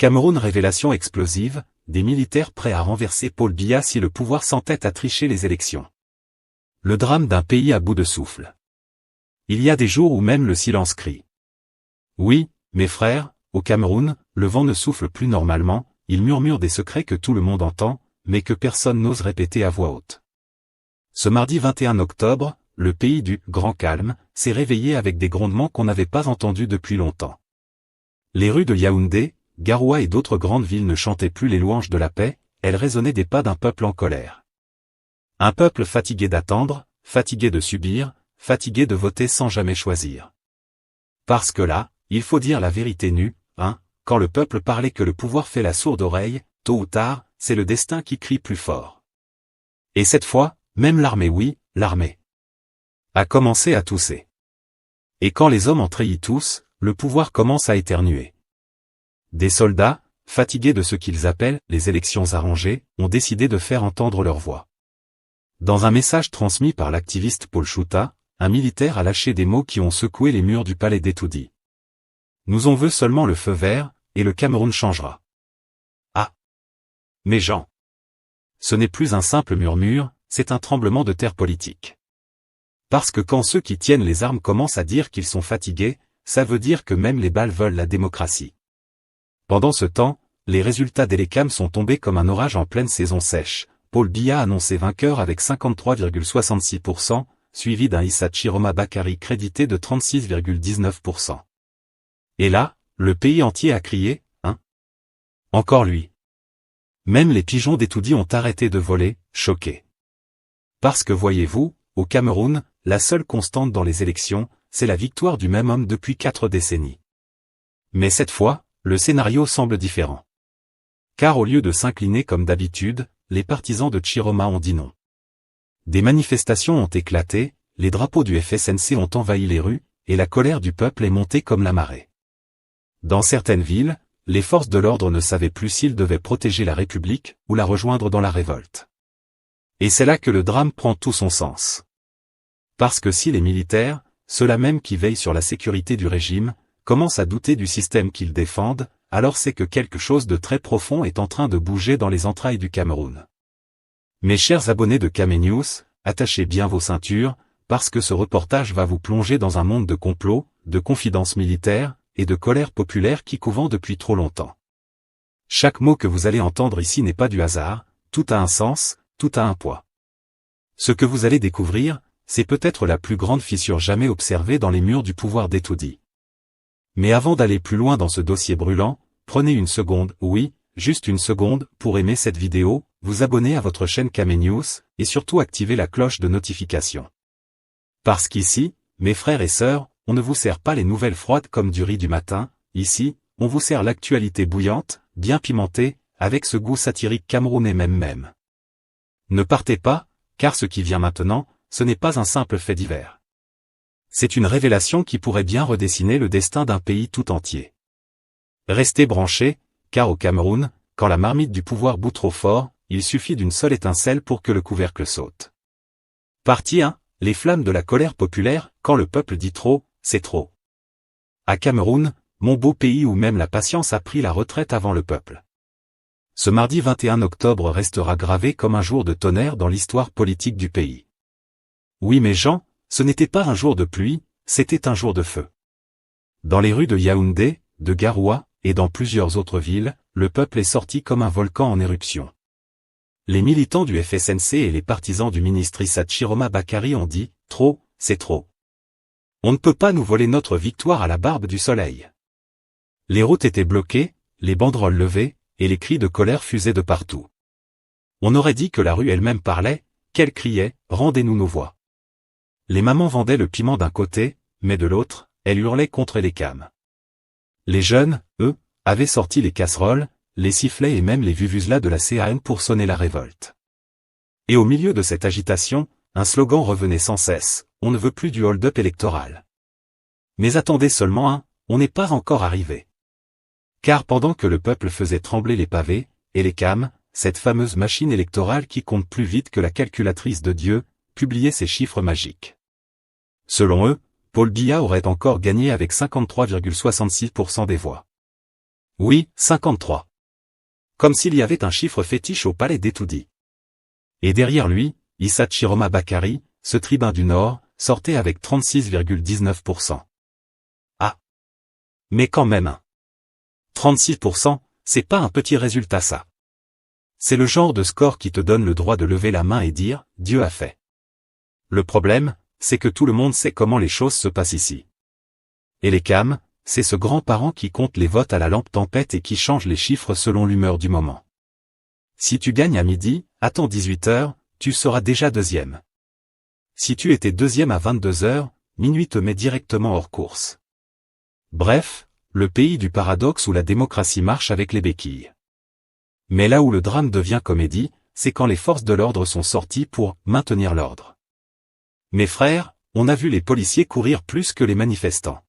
Cameroun, révélation explosive, des militaires prêts à renverser Paul Biya si le pouvoir s'entête à tricher les élections. Le drame d'un pays à bout de souffle. Il y a des jours où même le silence crie. Oui, mes frères, au Cameroun, le vent ne souffle plus normalement, il murmure des secrets que tout le monde entend, mais que personne n'ose répéter à voix haute. Ce mardi 21 octobre, le pays du « grand calme » s'est réveillé avec des grondements qu'on n'avait pas entendus depuis longtemps. Les rues de Yaoundé, Garoua et d'autres grandes villes ne chantaient plus les louanges de la paix, elles résonnaient des pas d'un peuple en colère. Un peuple fatigué d'attendre, fatigué de subir, fatigué de voter sans jamais choisir. Parce que là, il faut dire la vérité nue, quand le peuple parlait que le pouvoir fait la sourde oreille, tôt ou tard, c'est le destin qui crie plus fort. Et cette fois, même l'armée, oui, l'armée, a commencé à tousser. Et quand les hommes en trahissent tous, le pouvoir commence à éternuer. Des soldats, fatigués de ce qu'ils appellent les élections arrangées, ont décidé de faire entendre leur voix. Dans un message transmis par l'activiste Paul Chouta, un militaire a lâché des mots qui ont secoué les murs du palais d'Etoudi. Nous on veut seulement le feu vert, et le Cameroun changera. Ah! Mes gens! Ce n'est plus un simple murmure, c'est un tremblement de terre politique. Parce que quand ceux qui tiennent les armes commencent à dire qu'ils sont fatigués, ça veut dire que même les balles veulent la démocratie. Pendant ce temps, les résultats d'Elecam sont tombés comme un orage en pleine saison sèche. Paul Biya annoncé vainqueur avec 53,66%, suivi d'un Issa Chiroma Bakary crédité de 36,19%. Et là, le pays entier a crié, Encore lui. Même les pigeons d'Etoudi ont arrêté de voler, choqués. Parce que voyez-vous, au Cameroun, la seule constante dans les élections, c'est la victoire du même homme depuis 4 décennies. Mais cette fois, le scénario semble différent. Car au lieu de s'incliner comme d'habitude, les partisans de Chiroma ont dit non. Des manifestations ont éclaté, les drapeaux du FSNC ont envahi les rues, et la colère du peuple est montée comme la marée. Dans certaines villes, les forces de l'ordre ne savaient plus s'ils devaient protéger la République ou la rejoindre dans la révolte. Et c'est là que le drame prend tout son sens. Parce que si les militaires, ceux-là même qui veillent sur la sécurité du régime, commencent à douter du système qu'ils défendent, alors c'est que quelque chose de très profond est en train de bouger dans les entrailles du Cameroun. Mes chers abonnés de Camenews, attachez bien vos ceintures, parce que ce reportage va vous plonger dans un monde de complots, de confidences militaires, et de colère populaire qui couvent depuis trop longtemps. Chaque mot que vous allez entendre ici n'est pas du hasard, tout a un sens, tout a un poids. Ce que vous allez découvrir, c'est peut-être la plus grande fissure jamais observée dans les murs du pouvoir d'Etoudi. Mais avant d'aller plus loin dans ce dossier brûlant, prenez une seconde, oui, juste une seconde, pour aimer cette vidéo, vous abonner à votre chaîne Camenews, et surtout activer la cloche de notification. Parce qu'ici, mes frères et sœurs, on ne vous sert pas les nouvelles froides comme du riz du matin, ici, on vous sert l'actualité bouillante, bien pimentée, avec ce goût satirique camerounais même. Ne partez pas, car ce qui vient maintenant, ce n'est pas un simple fait divers. C'est une révélation qui pourrait bien redessiner le destin d'un pays tout entier. Restez branchés, car au Cameroun, quand la marmite du pouvoir bout trop fort, il suffit d'une seule étincelle pour que le couvercle saute. Partie 1, les flammes de la colère populaire, quand le peuple dit trop, c'est trop. À Cameroun, mon beau pays où même la patience a pris la retraite avant le peuple. Ce mardi 21 octobre restera gravé comme un jour de tonnerre dans l'histoire politique du pays. Oui mes gens, ce n'était pas un jour de pluie, c'était un jour de feu. Dans les rues de Yaoundé, de Garoua, et dans plusieurs autres villes, le peuple est sorti comme un volcan en éruption. Les militants du FSNC et les partisans du ministre Issa Chiroma Bakary ont dit « Trop, c'est trop. On ne peut pas nous voler notre victoire à la barbe du soleil. » Les routes étaient bloquées, les banderoles levées, et les cris de colère fusaient de partout. On aurait dit que la rue elle-même parlait, qu'elle criait « Rendez-nous nos voix ». Les mamans vendaient le piment d'un côté, mais de l'autre, elles hurlaient contre Elecam. Les jeunes, eux, avaient sorti les casseroles, les sifflets et même les vuvuzelas de la CAN pour sonner la révolte. Et au milieu de cette agitation, un slogan revenait sans cesse, on ne veut plus du hold-up électoral. Mais attendez seulement on n'est pas encore arrivé. Car pendant que le peuple faisait trembler les pavés, Elecam, cette fameuse machine électorale qui compte plus vite que la calculatrice de Dieu, publiait ses chiffres magiques. Selon eux, Paul Biya aurait encore gagné avec 53,66% des voix. Oui, 53. Comme s'il y avait un chiffre fétiche au palais d'Etoudi. Et derrière lui, Issa Chiroma Bakary, ce tribun du Nord, sortait avec 36,19%. Ah. Mais quand même. 36%, c'est pas un petit résultat ça. C'est le genre de score qui te donne le droit de lever la main et dire « Dieu a fait ». Le problème, c'est que tout le monde sait comment les choses se passent ici. Et les CAM, c'est ce grand-parent qui compte les votes à la lampe tempête et qui change les chiffres selon l'humeur du moment. Si tu gagnes à midi, attends 18h, tu seras déjà deuxième. Si tu étais deuxième à 22h, minuit te met directement hors course. Bref, le pays du paradoxe où la démocratie marche avec les béquilles. Mais là où le drame devient comédie, c'est quand les forces de l'ordre sont sorties pour maintenir l'ordre. Mes frères, on a vu les policiers courir plus que les manifestants.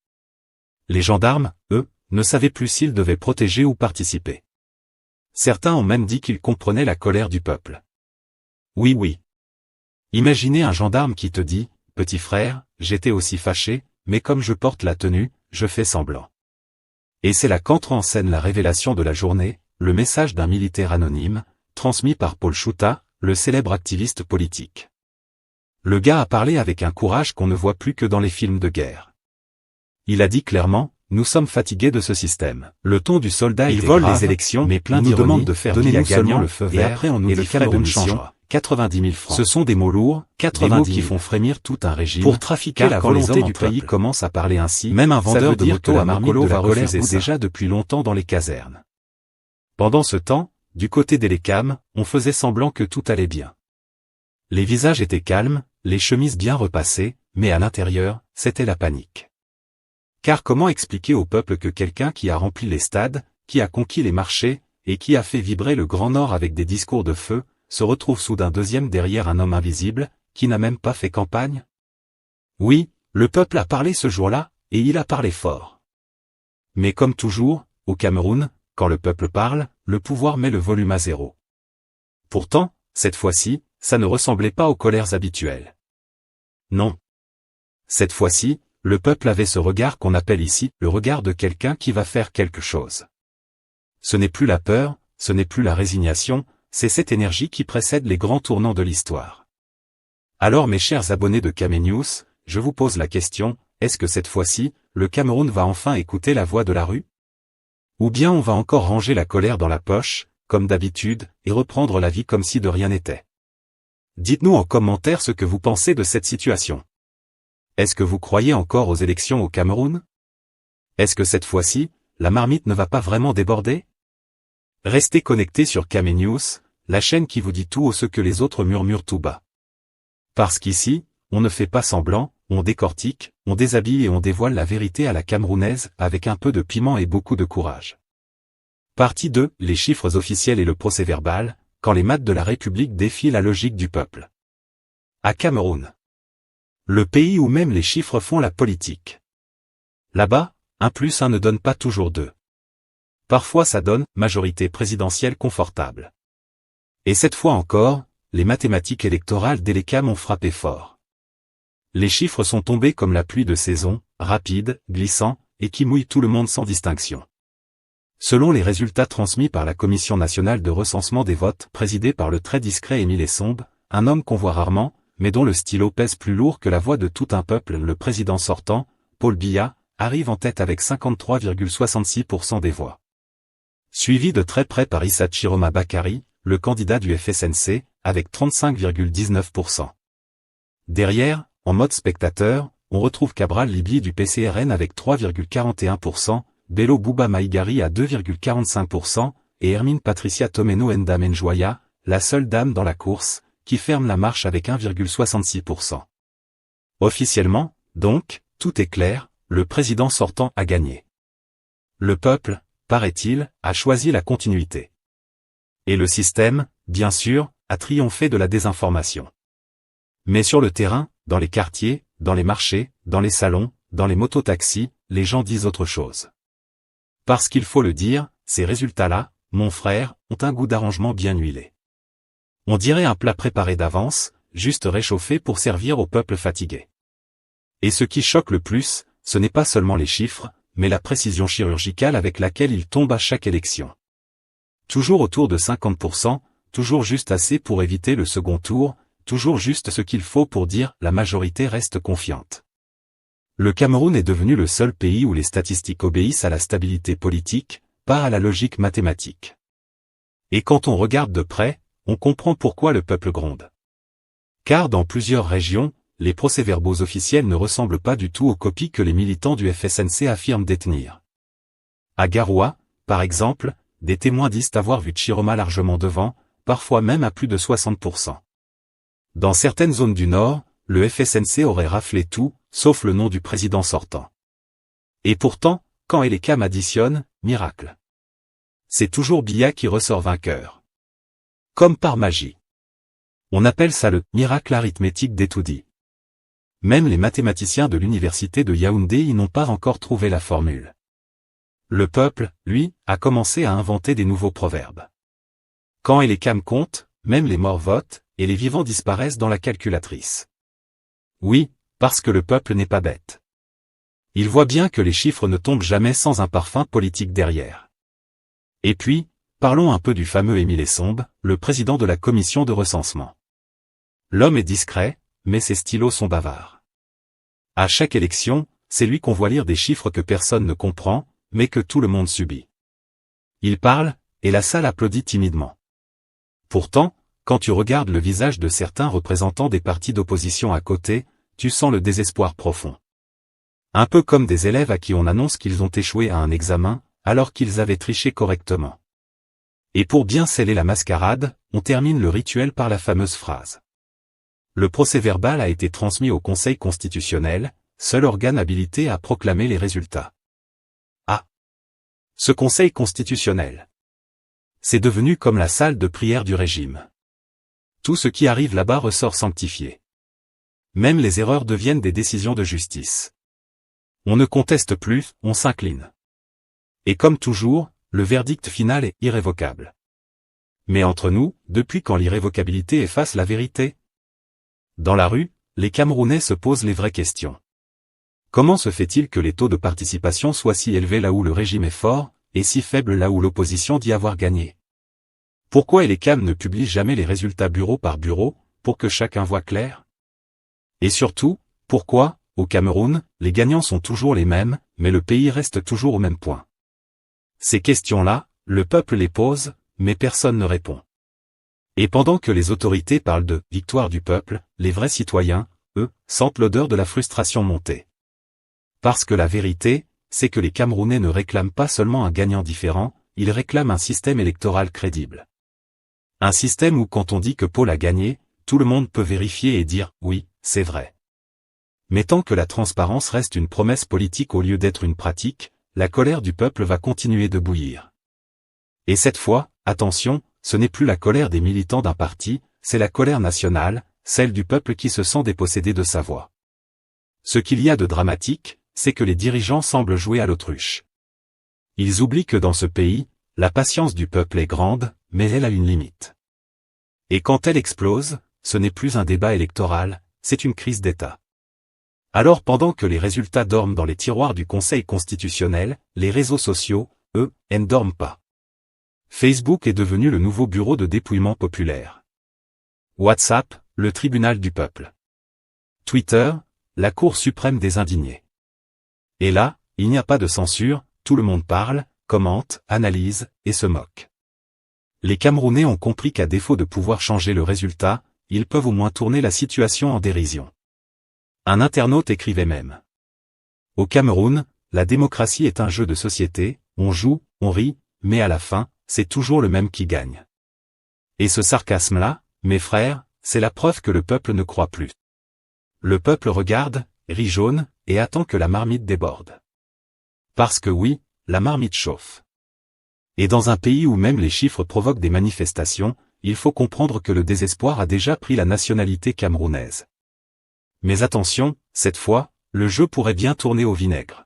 Les gendarmes, eux, ne savaient plus s'ils devaient protéger ou participer. Certains ont même dit qu'ils comprenaient la colère du peuple. Oui. Imaginez un gendarme qui te dit, « Petit frère, j'étais aussi fâché, mais comme je porte la tenue, je fais semblant. » Et c'est là qu'entre en scène la révélation de la journée, le message d'un militaire anonyme, transmis par Paul Chouta, le célèbre activiste politique. Le gars a parlé avec un courage qu'on ne voit plus que dans les films de guerre. Il a dit clairement, « Nous sommes fatigués de ce système. » Le ton du soldat était grave, les élections, mais plein d'ironie, demande de faire donnez-nous seulement le feu vert, et après on nous dit le Cameroun changera. 90 000 francs. Ce sont des mots lourds, 90 000 qui font frémir tout un régime. Pour trafiquer la volonté du pays commence à parler ainsi, même un vendeur de moto à Marmite va refuser ça déjà depuis longtemps dans les casernes. Pendant ce temps, du côté des CAM, on faisait semblant que tout allait bien. Les visages étaient calmes, les chemises bien repassées, mais à l'intérieur, c'était la panique. Car comment expliquer au peuple que quelqu'un qui a rempli les stades, qui a conquis les marchés, et qui a fait vibrer le Grand Nord avec des discours de feu, se retrouve soudain deuxième derrière un homme invisible, qui n'a même pas fait campagne? Oui, le peuple a parlé ce jour-là, et il a parlé fort. Mais comme toujours, au Cameroun, quand le peuple parle, le pouvoir met le volume à zéro. Pourtant, cette fois-ci, ça ne ressemblait pas aux colères habituelles. Non. Cette fois-ci, le peuple avait ce regard qu'on appelle ici le regard de quelqu'un qui va faire quelque chose. Ce n'est plus la peur, ce n'est plus la résignation, c'est cette énergie qui précède les grands tournants de l'histoire. Alors mes chers abonnés de Camé News, je vous pose la question, est-ce que cette fois-ci, le Cameroun va enfin écouter la voix de la rue? Ou bien on va encore ranger la colère dans la poche, comme d'habitude, et reprendre la vie comme si de rien n'était? Dites-nous en commentaire ce que vous pensez de cette situation. Est-ce que vous croyez encore aux élections au Cameroun? Est-ce que cette fois-ci, la marmite ne va pas vraiment déborder? Restez connectés sur Camé News, la chaîne qui vous dit tout haut ce que les autres murmurent tout bas. Parce qu'ici, on ne fait pas semblant, on décortique, on déshabille et on dévoile la vérité à la camerounaise avec un peu de piment et beaucoup de courage. Partie 2, les chiffres officiels et le procès-verbal, quand les maths de la République défient la logique du peuple. À Cameroun. Le pays où même les chiffres font la politique. Là-bas, 1 + 1 ne donne pas toujours 2. Parfois ça donne majorité présidentielle confortable. Et cette fois encore, les mathématiques électorales des CAM ont frappé fort. Les chiffres sont tombés comme la pluie de saison, rapides, glissants, et qui mouillent tout le monde sans distinction. Selon les résultats transmis par la Commission nationale de recensement des votes présidée par le très discret Émile Essombe, un homme qu'on voit rarement, mais dont le stylo pèse plus lourd que la voix de tout un peuple, le président sortant, Paul Biya, arrive en tête avec 53,66% des voix. Suivi de très près par Issa Chiroma Bakary, le candidat du FSNC, avec 35,19%. Derrière, en mode spectateur, on retrouve Cabral Libye du PCRN avec 3,41%, Bello Bouba Maïgari à 2,45%, et Hermine Patricia Tomeno Ndamenjoya, la seule dame dans la course, qui ferme la marche avec 1,66%. Officiellement, donc, tout est clair, le président sortant a gagné. Le peuple, paraît-il, a choisi la continuité. Et le système, bien sûr, a triomphé de la désinformation. Mais sur le terrain, dans les quartiers, dans les marchés, dans les salons, dans les mototaxis, les gens disent autre chose. Parce qu'il faut le dire, ces résultats-là, mon frère, ont un goût d'arrangement bien huilé. On dirait un plat préparé d'avance, juste réchauffé pour servir au peuple fatigué. Et ce qui choque le plus, ce n'est pas seulement les chiffres, mais la précision chirurgicale avec laquelle il tombe à chaque élection. Toujours autour de 50%, toujours juste assez pour éviter le second tour, toujours juste ce qu'il faut pour dire « la majorité reste confiante ». Le Cameroun est devenu le seul pays où les statistiques obéissent à la stabilité politique, pas à la logique mathématique. Et quand on regarde de près, on comprend pourquoi le peuple gronde. Car dans plusieurs régions, les procès-verbaux officiels ne ressemblent pas du tout aux copies que les militants du FSNC affirment détenir. À Garoua, par exemple, des témoins disent avoir vu Tchiroma largement devant, parfois même à plus de 60%. Dans certaines zones du Nord, le FSNC aurait raflé tout, sauf le nom du président sortant. Et pourtant, quand Elekam additionne, miracle. C'est toujours Biya qui ressort vainqueur. Comme par magie. On appelle ça le « miracle arithmétique d'Etoudi ». Même les mathématiciens de l'université de Yaoundé y n'ont pas encore trouvé la formule. Le peuple, lui, a commencé à inventer des nouveaux proverbes. Quand Elekam compte, même les morts votent, et les vivants disparaissent dans la calculatrice. Oui, parce que le peuple n'est pas bête. Il voit bien que les chiffres ne tombent jamais sans un parfum politique derrière. Et puis, parlons un peu du fameux Émile Essombe, le président de la commission de recensement. L'homme est discret, mais ses stylos sont bavards. À chaque élection, c'est lui qu'on voit lire des chiffres que personne ne comprend, mais que tout le monde subit. Il parle, et la salle applaudit timidement. Pourtant, quand tu regardes le visage de certains représentants des partis d'opposition à côté, tu sens le désespoir profond. Un peu comme des élèves à qui on annonce qu'ils ont échoué à un examen, alors qu'ils avaient triché correctement. Et pour bien sceller la mascarade, on termine le rituel par la fameuse phrase. Le procès-verbal a été transmis au Conseil constitutionnel, seul organe habilité à proclamer les résultats. Ah! Ce Conseil constitutionnel. C'est devenu comme la salle de prière du régime. Tout ce qui arrive là-bas ressort sanctifié. Même les erreurs deviennent des décisions de justice. On ne conteste plus, on s'incline. Et comme toujours, le verdict final est irrévocable. Mais entre nous, depuis quand l'irrévocabilité efface la vérité? Dans la rue, les Camerounais se posent les vraies questions. Comment se fait-il que les taux de participation soient si élevés là où le régime est fort, et si faibles là où l'opposition dit avoir gagné? Pourquoi Elekam ne publie jamais les résultats bureau par bureau, pour que chacun voie clair? Et surtout, pourquoi, au Cameroun, les gagnants sont toujours les mêmes, mais le pays reste toujours au même point? Ces questions-là, le peuple les pose, mais personne ne répond. Et pendant que les autorités parlent de « victoire du peuple », les vrais citoyens, eux, sentent l'odeur de la frustration monter. Parce que la vérité, c'est que les Camerounais ne réclament pas seulement un gagnant différent, ils réclament un système électoral crédible. Un système où quand on dit que Paul a gagné, tout le monde peut vérifier et dire « oui, c'est vrai ». Mais tant que la transparence reste une promesse politique au lieu d'être une pratique, la colère du peuple va continuer de bouillir. Et cette fois, attention, ce n'est plus la colère des militants d'un parti, c'est la colère nationale, celle du peuple qui se sent dépossédé de sa voix. Ce qu'il y a de dramatique, c'est que les dirigeants semblent jouer à l'autruche. Ils oublient que dans ce pays, la patience du peuple est grande, mais elle a une limite. Et quand elle explose, ce n'est plus un débat électoral, c'est une crise d'État. Alors pendant que les résultats dorment dans les tiroirs du Conseil constitutionnel, les réseaux sociaux, eux, ne dorment pas. Facebook est devenu le nouveau bureau de dépouillement populaire. WhatsApp, le tribunal du peuple. Twitter, la Cour suprême des indignés. Et là, il n'y a pas de censure, tout le monde parle, commente, analyse, et se moque. Les Camerounais ont compris qu'à défaut de pouvoir changer le résultat, ils peuvent au moins tourner la situation en dérision. Un internaute écrivait même. Au Cameroun, la démocratie est un jeu de société, on joue, on rit, mais à la fin, c'est toujours le même qui gagne. Et ce sarcasme-là, mes frères, c'est la preuve que le peuple ne croit plus. Le peuple regarde, rit jaune, et attend que la marmite déborde. Parce que oui, la marmite chauffe. Et dans un pays où même les chiffres provoquent des manifestations, il faut comprendre que le désespoir a déjà pris la nationalité camerounaise. Mais attention, cette fois, le jeu pourrait bien tourner au vinaigre.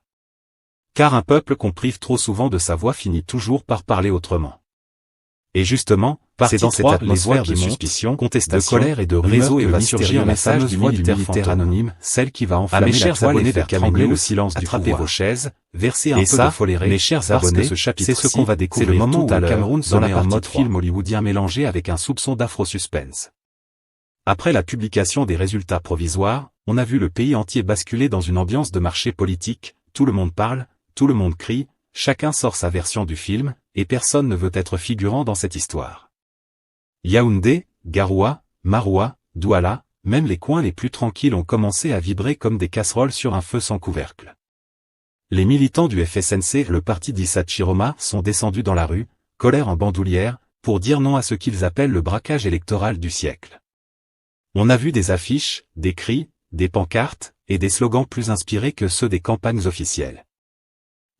Car un peuple qu'on prive trop souvent de sa voix finit toujours par parler autrement. Et justement, c'est dans cette atmosphère de suspicion, contestation, de colère et de réseau et va surgir un message du militaire anonyme, celle qui va enflammer les abonnés de trembler le silence du pouvoir. Attrapez vos chaises, versez un peu de foléré, mes chers abonnés, c'est ce qu'on va découvrir. C'est le moment où le Cameroun se met en mode film hollywoodien mélangé avec un soupçon d'afro-suspense. Après la publication des résultats provisoires, on a vu le pays entier basculer dans une ambiance de marché politique, tout le monde parle, tout le monde crie, chacun sort sa version du film, et personne ne veut être figurant dans cette histoire. Yaoundé, Garoua, Maroua, Douala, même les coins les plus tranquilles ont commencé à vibrer comme des casseroles sur un feu sans couvercle. Les militants du FSNC, le parti d'Issa Chiroma, sont descendus dans la rue, colère en bandoulière, pour dire non à ce qu'ils appellent le braquage électoral du siècle. On a vu des affiches, des cris, des pancartes, et des slogans plus inspirés que ceux des campagnes officielles.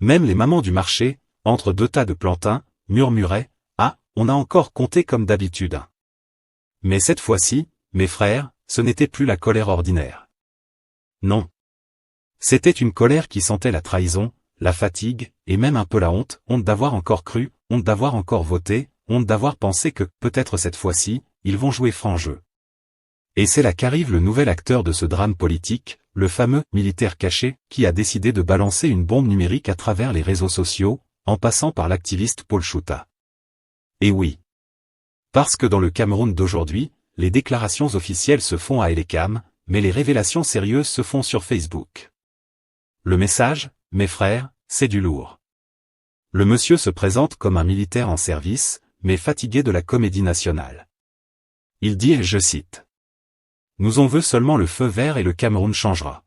Même les mamans du marché, entre deux tas de plantains, murmuraient « Ah, on a encore compté comme d'habitude. » Mais cette fois-ci, mes frères, ce n'était plus la colère ordinaire. Non. C'était une colère qui sentait la trahison, la fatigue, et même un peu la honte d'avoir encore cru, honte d'avoir encore voté, honte d'avoir pensé que, peut-être cette fois-ci, ils vont jouer franc jeu. Et c'est là qu'arrive le nouvel acteur de ce drame politique, le fameux « militaire caché » qui a décidé de balancer une bombe numérique à travers les réseaux sociaux, en passant par l'activiste Paul Chouta. Et oui. Parce que dans le Cameroun d'aujourd'hui, les déclarations officielles se font à Elecam, mais les révélations sérieuses se font sur Facebook. Le message, mes frères, c'est du lourd. Le monsieur se présente comme un militaire en service, mais fatigué de la comédie nationale. Il dit, et je cite, « Nous on veut seulement le feu vert et le Cameroun changera.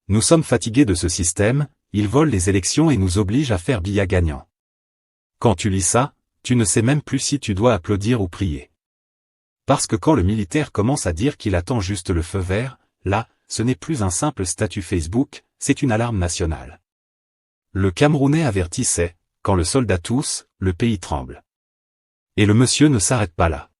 Nous sommes fatigués de ce système, il vole les élections et nous oblige à faire billet gagnant. Quand tu lis ça, tu ne sais même plus si tu dois applaudir ou prier. Parce que quand le militaire commence à dire qu'il attend juste le feu vert, là, ce n'est plus un simple statut Facebook, c'est une alarme nationale. Le Camerounais avertissait, quand le soldat tousse, le pays tremble. Et le monsieur ne s'arrête pas là.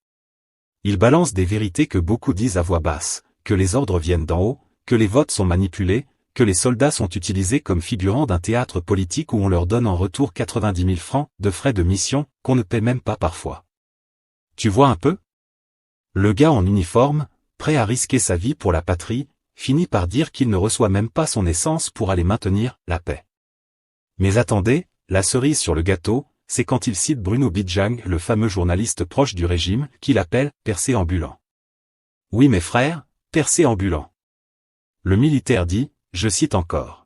Il balance des vérités que beaucoup disent à voix basse, que les ordres viennent d'en haut, que les votes sont manipulés, que les soldats sont utilisés comme figurants d'un théâtre politique où on leur donne en retour 90 000 francs de frais de mission, qu'on ne paie même pas parfois. Tu vois un peu? Le gars en uniforme, prêt à risquer sa vie pour la patrie, finit par dire qu'il ne reçoit même pas son essence pour aller maintenir la paix. Mais attendez, la cerise sur le gâteau, c'est quand il cite Bruno Bidjang, le fameux journaliste proche du régime, qu'il appelle « percé ambulant ». Oui mes frères, percé ambulant. Le militaire dit, je cite encore.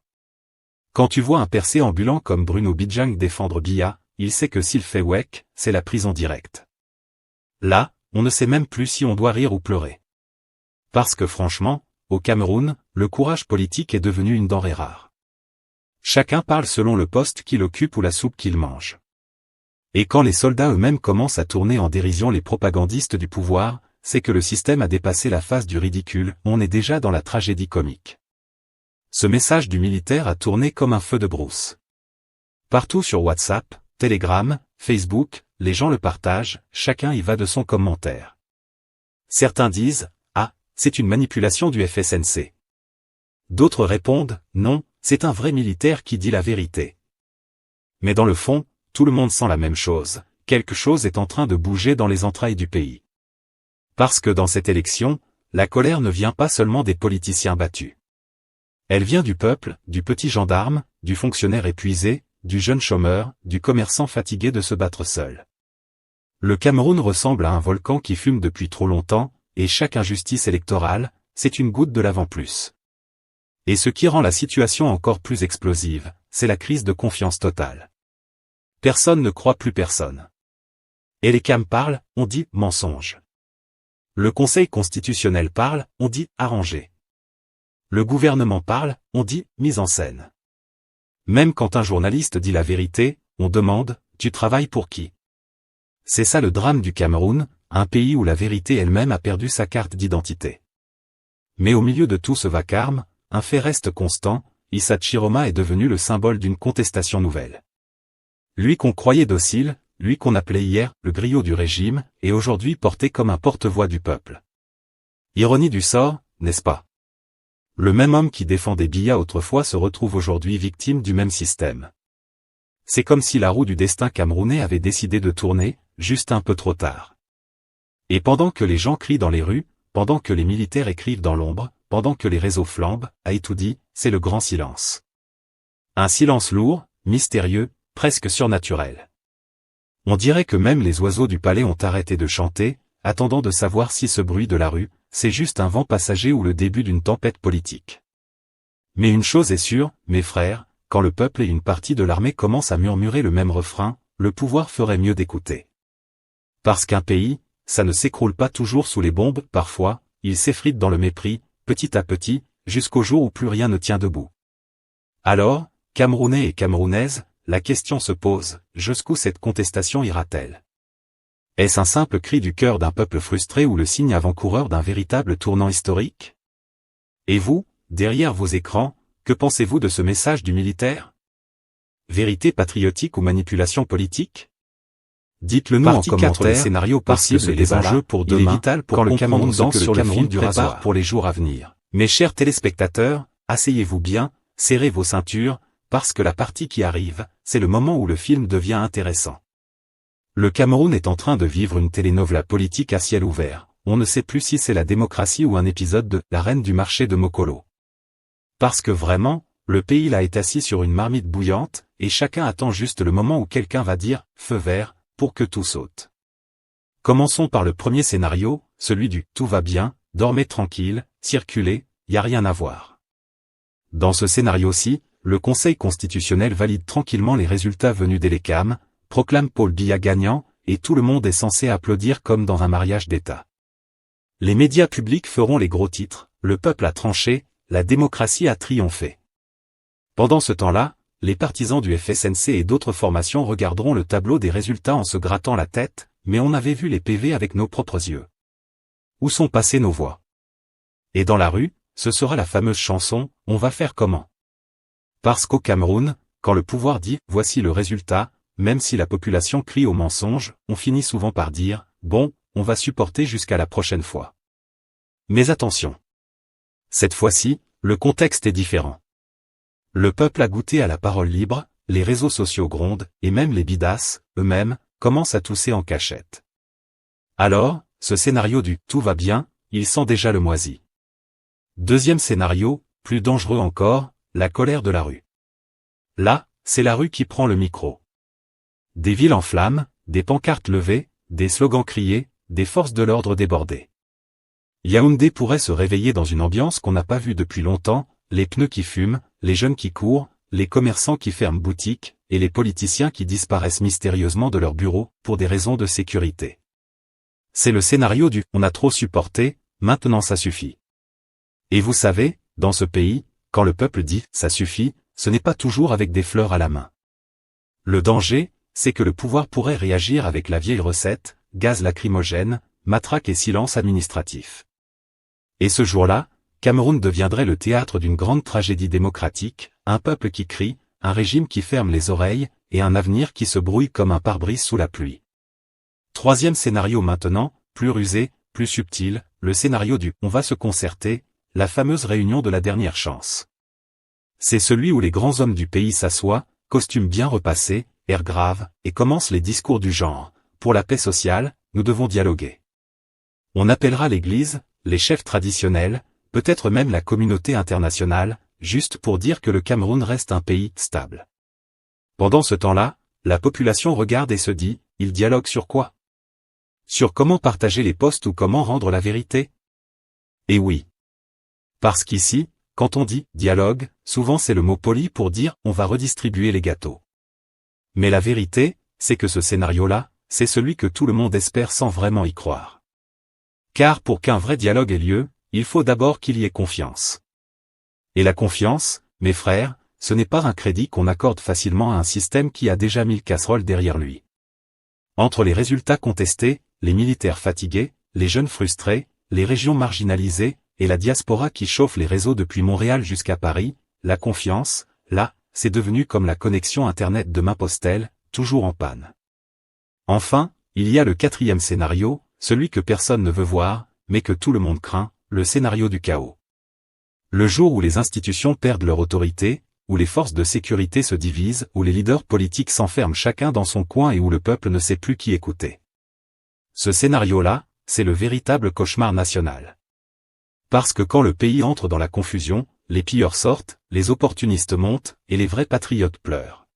Quand tu vois un percé ambulant comme Bruno Bidjang défendre Biya, il sait que s'il fait weck, c'est la prison directe. Là, on ne sait même plus si on doit rire ou pleurer. Parce que franchement, au Cameroun, le courage politique est devenu une denrée rare. Chacun parle selon le poste qu'il occupe ou la soupe qu'il mange. Et quand les soldats eux-mêmes commencent à tourner en dérision les propagandistes du pouvoir, c'est que le système a dépassé la phase du ridicule, on est déjà dans la tragédie comique. Ce message du militaire a tourné comme un feu de brousse. Partout sur WhatsApp, Telegram, Facebook, les gens le partagent, chacun y va de son commentaire. Certains disent, ah, c'est une manipulation du FSNC. D'autres répondent, non, c'est un vrai militaire qui dit la vérité. Mais dans le fond, tout le monde sent la même chose, quelque chose est en train de bouger dans les entrailles du pays. Parce que dans cette élection, la colère ne vient pas seulement des politiciens battus. Elle vient du peuple, du petit gendarme, du fonctionnaire épuisé, du jeune chômeur, du commerçant fatigué de se battre seul. Le Cameroun ressemble à un volcan qui fume depuis trop longtemps, et chaque injustice électorale, c'est une goutte de l'avant-plus. Et ce qui rend la situation encore plus explosive, c'est la crise de confiance totale. Personne ne croit plus personne. Et les cams parlent, on dit « mensonge ». Le Conseil constitutionnel parle, on dit « arrangé ». Le gouvernement parle, on dit « mise en scène ». Même quand un journaliste dit la vérité, on demande « tu travailles pour qui ?» C'est ça le drame du Cameroun, un pays où la vérité elle-même a perdu sa carte d'identité. Mais au milieu de tout ce vacarme, un fait reste constant, Issa Chiroma est devenu le symbole d'une contestation nouvelle. Lui qu'on croyait docile, lui qu'on appelait hier le griot du régime, est aujourd'hui porté comme un porte-voix du peuple. Ironie du sort, n'est-ce pas? Le même homme qui défendait Biya autrefois se retrouve aujourd'hui victime du même système. C'est comme si la roue du destin camerounais avait décidé de tourner, juste un peu trop tard. Et pendant que les gens crient dans les rues, pendant que les militaires écrivent dans l'ombre, pendant que les réseaux flambent, a tout dit, c'est le grand silence. Un silence lourd, mystérieux, presque surnaturel. On dirait que même les oiseaux du palais ont arrêté de chanter, attendant de savoir si ce bruit de la rue, c'est juste un vent passager ou le début d'une tempête politique. Mais une chose est sûre, mes frères, quand le peuple et une partie de l'armée commencent à murmurer le même refrain, le pouvoir ferait mieux d'écouter. Parce qu'un pays, ça ne s'écroule pas toujours sous les bombes, parfois, il s'effrite dans le mépris, petit à petit, jusqu'au jour où plus rien ne tient debout. Alors, Camerounais et Camerounaises, la question se pose, jusqu'où cette contestation ira-t-elle? Est-ce un simple cri du cœur d'un peuple frustré ou le signe avant-coureur d'un véritable tournant historique? Et vous, derrière vos écrans, que pensez-vous de ce message du militaire? Vérité patriotique ou manipulation politique? Dites-le nous en commentaire, les scénarios possibles et les enjeux pour demain, il est vital pour quand le Cameroun danse sur le fil du rasoir pour les jours à venir. Mes chers téléspectateurs, asseyez-vous bien, serrez vos ceintures, parce que la partie qui arrive, c'est le moment où le film devient intéressant. Le Cameroun est en train de vivre une telenovela politique à ciel ouvert. On ne sait plus si c'est la démocratie ou un épisode de La Reine du marché de Mokolo. Parce que vraiment, le pays là est assis sur une marmite bouillante, et chacun attend juste le moment où quelqu'un va dire « feu vert » pour que tout saute. Commençons par le premier scénario, celui du « tout va bien, dormez tranquille, circulez, y a rien à voir ». Dans ce scénario-ci, le Conseil constitutionnel valide tranquillement les résultats venus d'Elekam, proclame Paul Biya gagnant, et tout le monde est censé applaudir comme dans un mariage d'État. Les médias publics feront les gros titres, le peuple a tranché, la démocratie a triomphé. Pendant ce temps-là, les partisans du FSNC et d'autres formations regarderont le tableau des résultats en se grattant la tête, mais on avait vu les PV avec nos propres yeux. Où sont passées nos voix? Et dans la rue, ce sera la fameuse chanson « On va faire comment ?» Parce qu'au Cameroun, quand le pouvoir dit « voici le résultat », même si la population crie au mensonge, on finit souvent par dire « bon, on va supporter jusqu'à la prochaine fois ». Mais attention. Cette fois-ci, le contexte est différent. Le peuple a goûté à la parole libre, les réseaux sociaux grondent, et même les bidasses, eux-mêmes, commencent à tousser en cachette. Alors, ce scénario du « tout va bien », il sent déjà le moisi. Deuxième scénario, plus dangereux encore, la colère de la rue. Là, c'est la rue qui prend le micro. Des villes en flammes, des pancartes levées, des slogans criés, des forces de l'ordre débordées. Yaoundé pourrait se réveiller dans une ambiance qu'on n'a pas vue depuis longtemps, les pneus qui fument, les jeunes qui courent, les commerçants qui ferment boutique, et les politiciens qui disparaissent mystérieusement de leur bureau, pour des raisons de sécurité. C'est le scénario du « on a trop supporté, maintenant ça suffit ». Et vous savez, dans ce pays, quand le peuple dit « ça suffit », ce n'est pas toujours avec des fleurs à la main. Le danger, c'est que le pouvoir pourrait réagir avec la vieille recette, gaz lacrymogène, matraque et silence administratif. Et ce jour-là, Cameroun deviendrait le théâtre d'une grande tragédie démocratique, un peuple qui crie, un régime qui ferme les oreilles, et un avenir qui se brouille comme un pare-brise sous la pluie. Troisième scénario maintenant, plus rusé, plus subtil, le scénario du « on va se concerter », la fameuse réunion de la dernière chance. C'est celui où les grands hommes du pays s'assoient, costumes bien repassés, air grave, et commencent les discours du genre « pour la paix sociale, nous devons dialoguer ». On appellera l'Église, les chefs traditionnels, peut-être même la communauté internationale, juste pour dire que le Cameroun reste un pays stable. Pendant ce temps-là, la population regarde et se dit, ils dialoguent sur quoi? Sur comment partager les postes ou comment rendre la vérité? Et oui. Parce qu'ici, quand on dit « dialogue », souvent c'est le mot poli pour dire « on va redistribuer les gâteaux ». Mais la vérité, c'est que ce scénario-là, c'est celui que tout le monde espère sans vraiment y croire. Car pour qu'un vrai dialogue ait lieu, il faut d'abord qu'il y ait confiance. Et la confiance, mes frères, ce n'est pas un crédit qu'on accorde facilement à un système qui a déjà 1000 casseroles derrière lui. Entre les résultats contestés, les militaires fatigués, les jeunes frustrés, les régions marginalisées, et la diaspora qui chauffe les réseaux depuis Montréal jusqu'à Paris, la confiance, là, c'est devenu comme la connexion Internet de Mappostel, toujours en panne. Enfin, il y a le quatrième scénario, celui que personne ne veut voir, mais que tout le monde craint, le scénario du chaos. Le jour où les institutions perdent leur autorité, où les forces de sécurité se divisent, où les leaders politiques s'enferment chacun dans son coin et où le peuple ne sait plus qui écouter. Ce scénario-là, c'est le véritable cauchemar national. Parce que quand le pays entre dans la confusion, les pilleurs sortent, les opportunistes montent, et les vrais patriotes pleurent.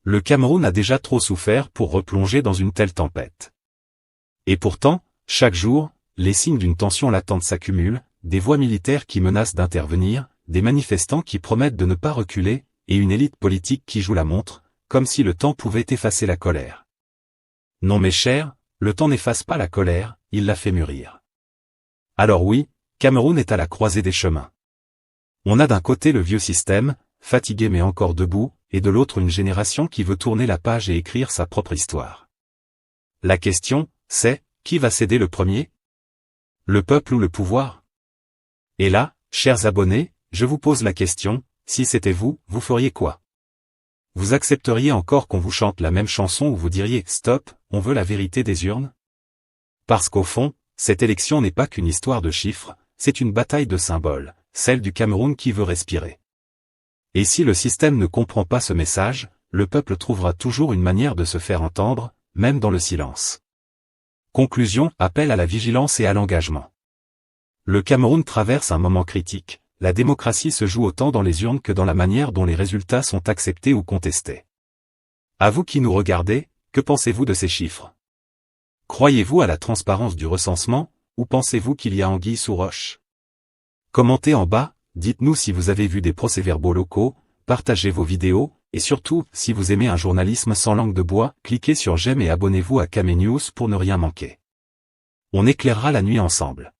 Le Cameroun a déjà trop souffert pour replonger dans une telle tempête. Et pourtant, chaque jour, les signes d'une tension latente s'accumulent, des voix militaires qui menacent d'intervenir, des manifestants qui promettent de ne pas reculer, et une élite politique qui joue la montre, comme si le temps pouvait effacer la colère. Non mes chers, le temps n'efface pas la colère, il la fait mûrir. Alors oui, Cameroun est à la croisée des chemins. On a d'un côté le vieux système, fatigué mais encore debout, et de l'autre une génération qui veut tourner la page et écrire sa propre histoire. La question, c'est, qui va céder le premier? Le peuple ou le pouvoir? Et là, chers abonnés, je vous pose la question, si c'était vous, vous feriez quoi? Vous accepteriez encore qu'on vous chante la même chanson ou vous diriez « Stop, on veut la vérité des urnes » ? Parce qu'au fond, cette élection n'est pas qu'une histoire de chiffres, c'est une bataille de symboles, celle du Cameroun qui veut respirer. Et si le système ne comprend pas ce message, le peuple trouvera toujours une manière de se faire entendre, même dans le silence. Conclusion, appel à la vigilance et à l'engagement. Le Cameroun traverse un moment critique, la démocratie se joue autant dans les urnes que dans la manière dont les résultats sont acceptés ou contestés. À vous qui nous regardez, que pensez-vous de ces chiffres? Croyez-vous à la transparence du recensement, ou pensez-vous qu'il y a anguille sous roche? Commentez en bas, dites-nous si vous avez vu des procès-verbaux locaux, partagez vos vidéos, et surtout, si vous aimez un journalisme sans langue de bois, cliquez sur j'aime et abonnez-vous à Camé News pour ne rien manquer. On éclairera la nuit ensemble.